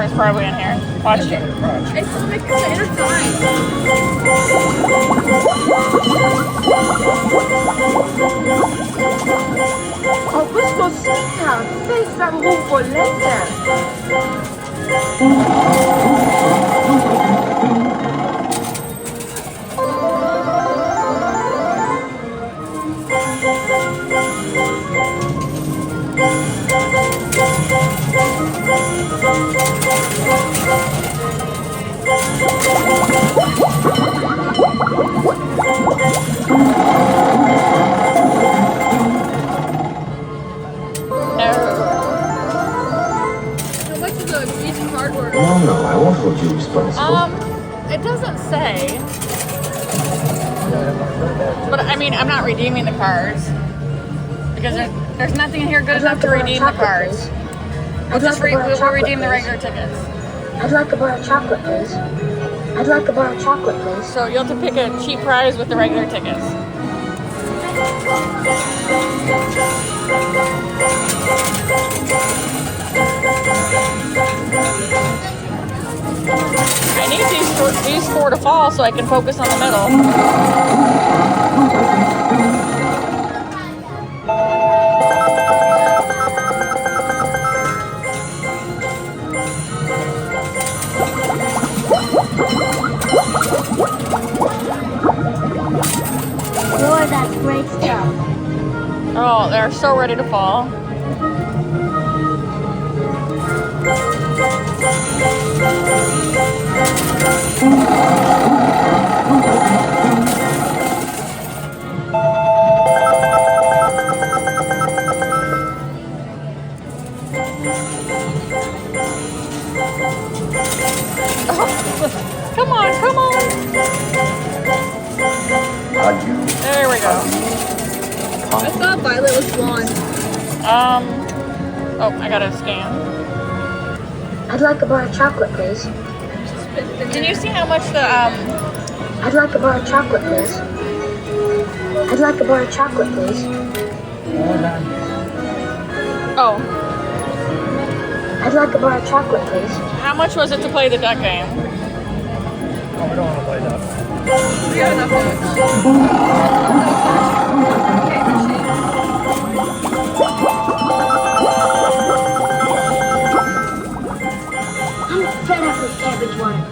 camera's probably in here. Watch. It's like the inside. Oh, questo sera, questa rufoletta. No, I won't hold you responsible. It doesn't say. But I mean, I'm not redeeming the cards. Because there's nothing in here good enough to redeem the cards. We'll redeem the regular tickets. I'd like a bar of chocolate, please. I'd like a bar of chocolate, please. So you'll have to pick a cheap prize with the regular tickets. I need these four to fall so I can focus on the middle. Boy, that's great stuff. Oh, they're so ready to fall. Come on, come on. There we go. I thought Violet was blonde. Oh, I gotta scan. I'd like a bar of chocolate, please. Can you see how much the, I'd like a bar of chocolate, please. I'd like a bar of chocolate, please. oh, I'd like a bar of chocolate, please. how much was it to play the duck game? Oh, we don't want to play that. We got enough of Okay, machine. I'm fed up with cabbage worms.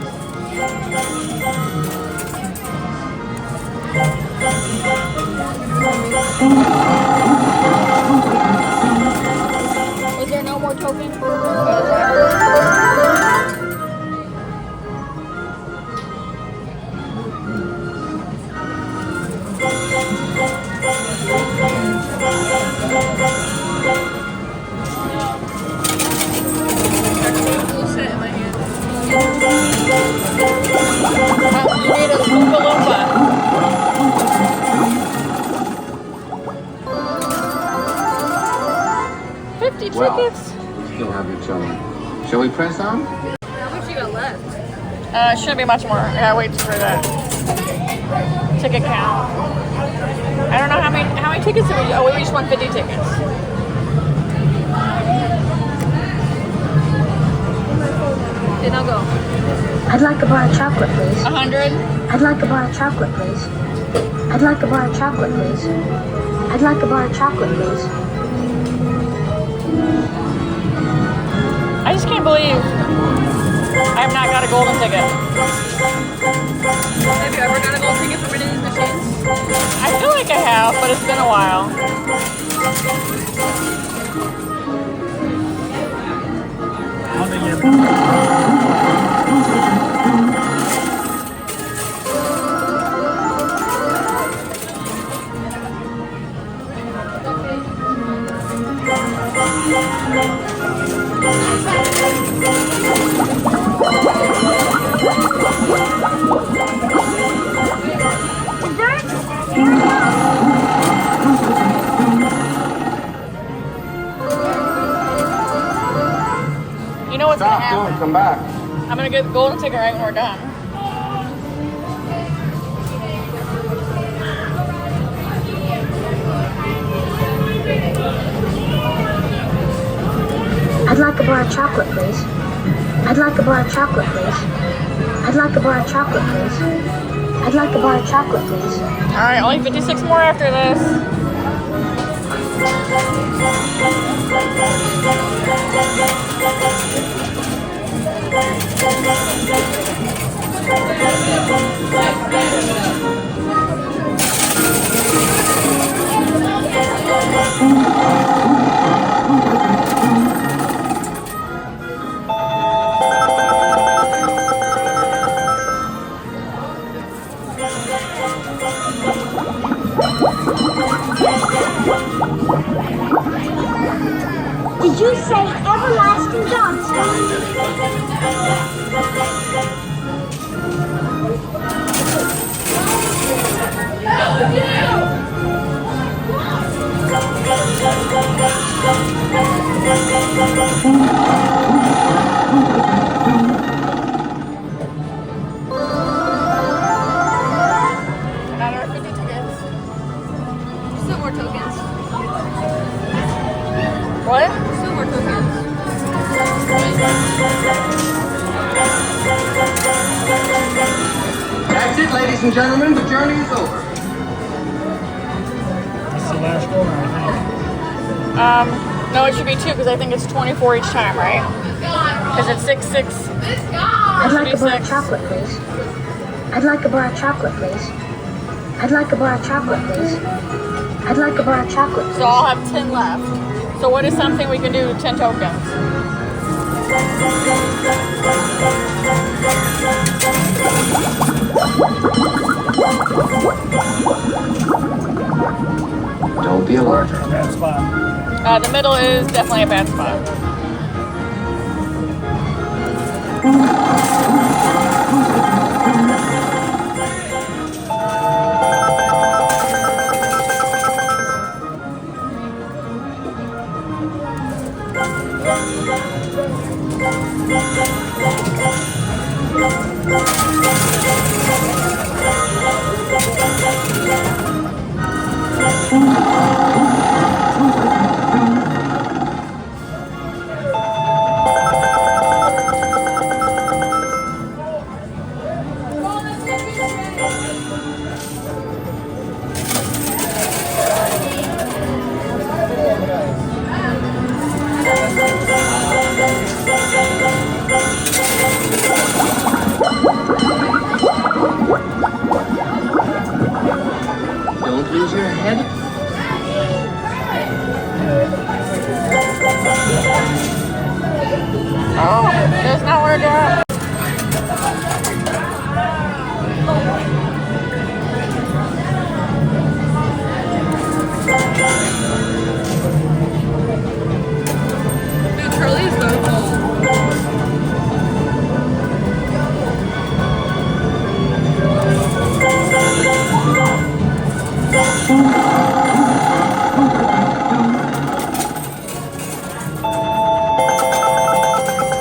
Was there no more tokens? You need a Oompa Loompa. 50 Well, tickets. we still have each other. Shall we press on? How much you got left? It shouldn't be much more. I gotta wait for that ticket count. I don't know how many tickets did we? Oh, we just won 50 tickets. Okay, now go. I'd like a bar of chocolate, please. 100. I'd like a bar of chocolate, please. I'd like a bar of chocolate, please. I'd like a bar of chocolate, please. I just can't believe I have not got a golden ticket. Have you ever got a gold ticket from any of these machines? I feel like I have, but it's been a while. How many You know what's gonna Stop, happen? don't come back. I'm gonna get the golden ticket right when we're done. I'd like a bar of chocolate, please. I'd like a bar of chocolate, please. I'd like a bar of chocolate, please. I'd like a bar of chocolate, please. All right, only 56 more after this. Did you say everlasting Johnson? Another 50 tickets. Still more tokens. What? Still more tokens. That's it, ladies and gentlemen. The journey is over. That's the last one, I think. No, it should be 2 because I think it's 24 each time, right? Because it's 6, 6. I'd like a bar of chocolate, please. I'd like a bar of chocolate, please. I'd like a bar of chocolate, please. I'd like a bar of chocolate, please. So I'll have 10 left. So what is something we can do with 10 tokens? Don't be alarmed. Bad spot. The middle is definitely a bad spot. Don't lose your head. Oh, there's nowhere to go. Dude, Charlie is so cool.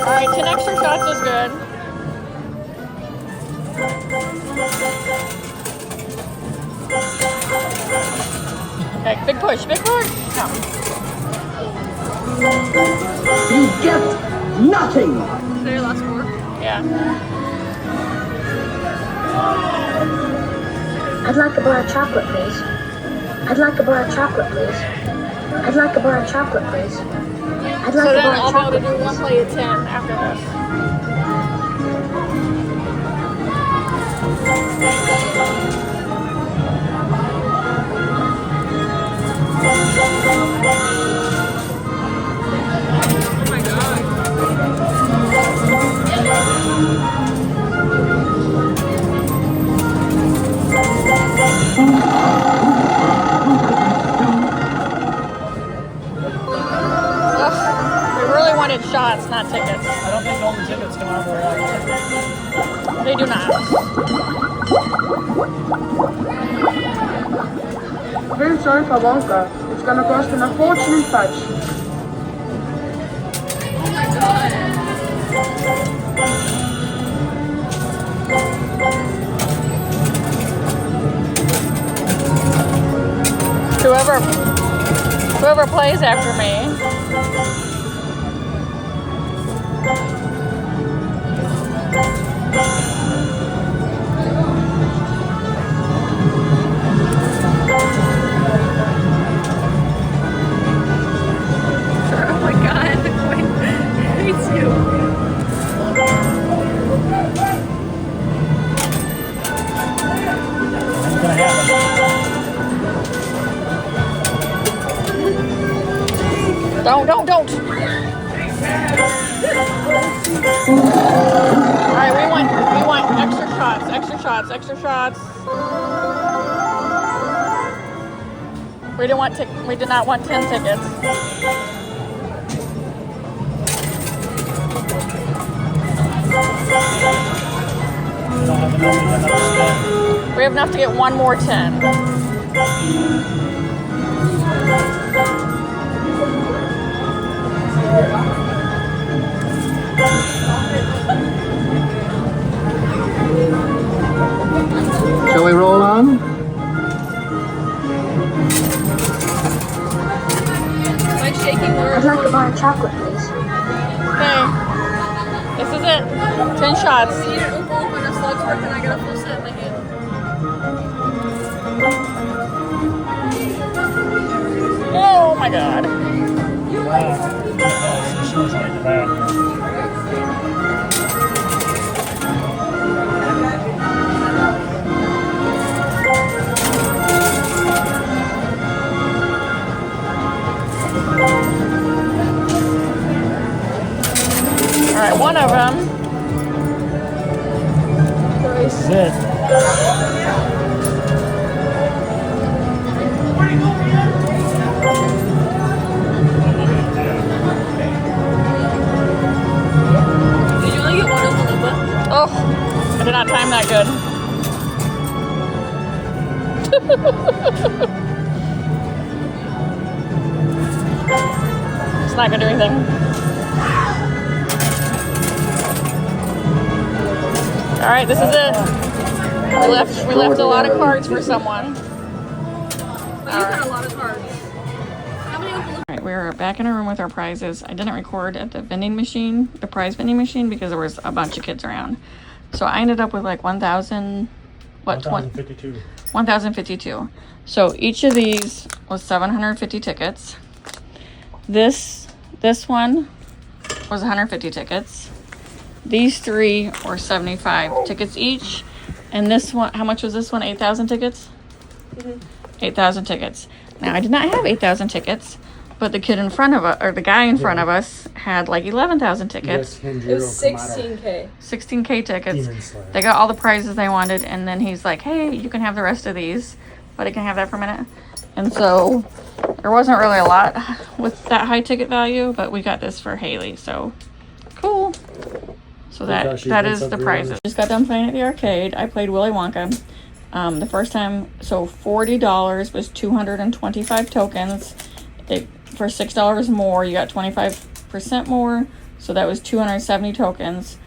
Alright, 10 extra shots is good. Okay, big push, big push. No. You get nothing. Is there your last 4? Yeah. I'd like a bar of chocolate, please. I'd like a bar of chocolate, please. I'd like a bar of chocolate, please. I'd like So a then bar I'll of be able to chocolate, do one please. play at 10 after this. Oh my god. Ugh, we really wanted shots, not tickets. I don't think golden tickets come out very often. They do not. Very sorry for Wonka. It's gonna cost him a fortune in fudge. Oh my god. Whoever plays after me. All right, we want extra shots, extra shots, extra shots. We did not want 10 tickets. We have enough to get one more 10. Shall we roll on? Like shaking I'd words. like a bar of chocolate, please. Okay, this is it. 10 shots. I need an Oompa Loompa and a Slugs work, and I got a full set in my hand. Oh my god. All right, one of them. This is it. Did you only get one Oompa Loompa? Oh, I did not time that good. It's not gonna do anything. All right, this is it. We left a lot of cards for someone. But you got a lot of cards. How many Oompa Loompa? All right, we're back in our room with our prizes. I didn't record at the vending machine, the prize vending machine, because there was a bunch of kids around. So I ended up with like 1,000, what, 1,052. 1,052. So each of these was 750 tickets. This one was 150 tickets. These three were 75 tickets each. And this one, how much was this one? 8,000 tickets? 8,000 tickets. Now I did not have 8,000 tickets, but the kid in front of us, or the guy in front of us, had like 11,000 tickets. It was 16K. 16K tickets. Demon Slayer. They got all the prizes they wanted, and then he's like, hey, you can have the rest of these, but I can have that for a minute. And so there wasn't really a lot with that high ticket value, but we got this for Haley, so cool. So that is the prizes. Just got done playing at the arcade. I played Willy Wonka. The first time, so $40 was 225 tokens. For $6 more, you got 25% more, so that was 270 tokens.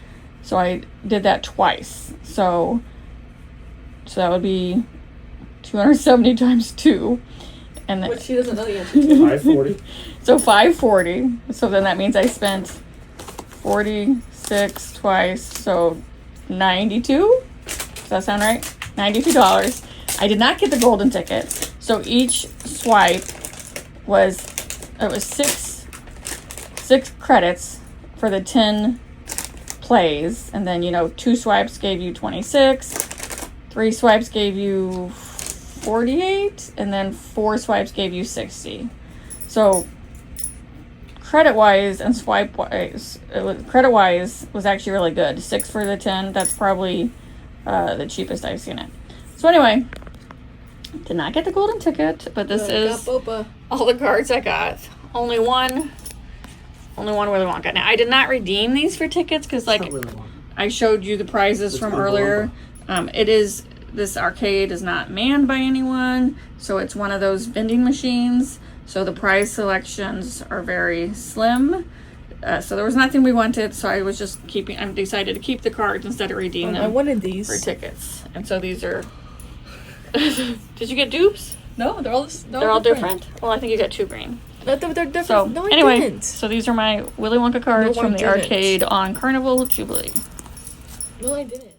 So I did that twice. So that would be 270 times 2. And then, Which she doesn't know yet. 540. so 540. So then that means I spent 46 twice, so 92. Does that sound right? $92. I did not get the golden ticket. So each swipe was six credits for the 10 plays, and then 2 swipes gave you 26, 3 swipes gave you 48, and then 4 swipes gave you 60. So credit wise and swipe wise, credit wise was actually really good. 6 for the 10. That's probably the cheapest I've seen it. So anyway, did not get the golden ticket, but this is all the cards I got. Only one Willy Wonka. Now I did not redeem these for tickets because I showed you the prizes from earlier. This arcade is not manned by anyone, so it's one of those vending machines. So the prize selections are very slim. So there was nothing we wanted, so I was just I decided to keep the cards instead of redeem them. I wanted these for tickets, and so these are. Did you get dupes? No, they're all different. Well, I think you got 2 green. They're different. So No, I anyway, didn't. so these are my Willy Wonka cards No, I from the didn't. arcade on Carnival Jubilee. No, I didn't.